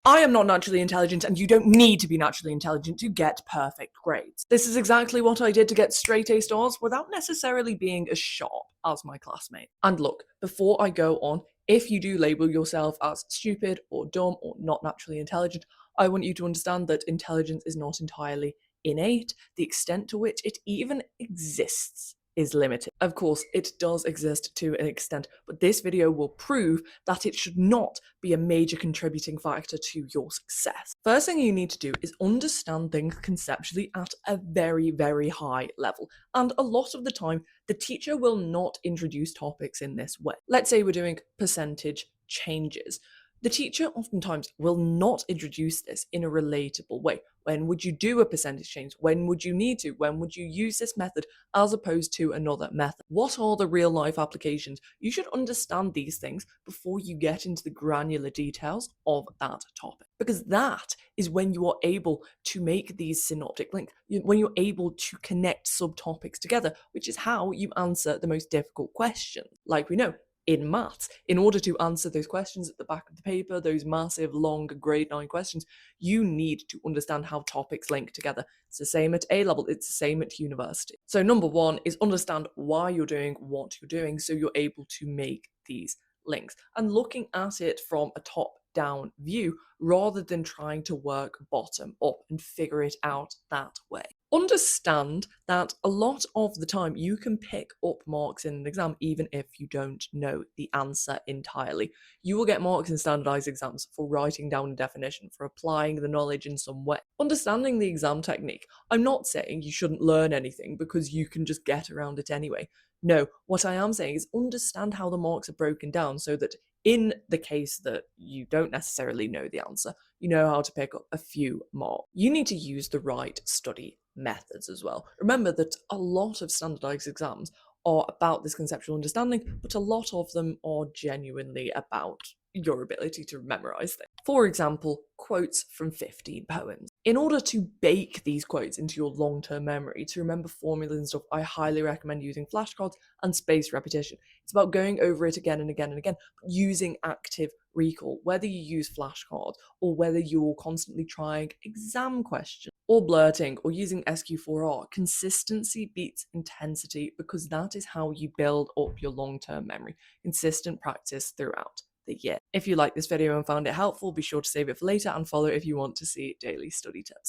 I am not naturally intelligent, and you don't need to be naturally intelligent to get perfect grades. This is exactly what I did to get straight A stars without necessarily being as sharp as my classmate. And look, before I go on, if you do label yourself as stupid or dumb or not naturally intelligent, I want you to understand that intelligence is not entirely innate. The extent to which it even exists is limited. Of course, it does exist to an extent, but this video will prove that it should not be a major contributing factor to your success. First thing you need to do is understand things conceptually at a very, very high level. And a lot of the time, the teacher will not introduce topics in this way. Let's say we're doing percentage changes. The teacher oftentimes will not introduce this in a relatable way. When would you do a percentage change? When would you need to? When would you use this method as opposed to another method? What are the real life applications? You should understand these things before you get into the granular details of that topic. Because that is when you are able to make these synoptic links, when you're able to connect subtopics together, which is how you answer the most difficult questions. Like we know, in maths, in order to answer those questions at the back of the paper, those massive, long grade 9 questions, you need to understand how topics link together. It's the same at A level, it's the same at university. So number one is understand why you're doing what you're doing so you're able to make these links. And looking at it from a top-down view rather than trying to work bottom up and figure it out that way. Understand that a lot of the time you can pick up marks in an exam even if you don't know the answer entirely. You will get marks in standardized exams for writing down a definition, for applying the knowledge in some way. Understanding the exam technique. I'm not saying you shouldn't learn anything because you can just get around it anyway. No, what I am saying is understand how the marks are broken down so that in the case that you don't necessarily know the answer, you know how to pick up a few marks. You need to use the right study methods as well. Remember that a lot of standardized exams are about this conceptual understanding, but a lot of them are genuinely about your ability to memorize things. For example, quotes from 15 poems. In order to bake these quotes into your long-term memory, to remember formulas and stuff, I highly recommend using flashcards and spaced repetition. It's about going over it again and again and again, using active recall, whether you use flashcards or whether you're constantly trying exam questions or blurting or using SQ4R. Consistency beats intensity because that is how you build up your long-term memory. Consistent practice throughout the year. If you like this video and found it helpful, be sure to save it for later and follow if you want to see daily study tips.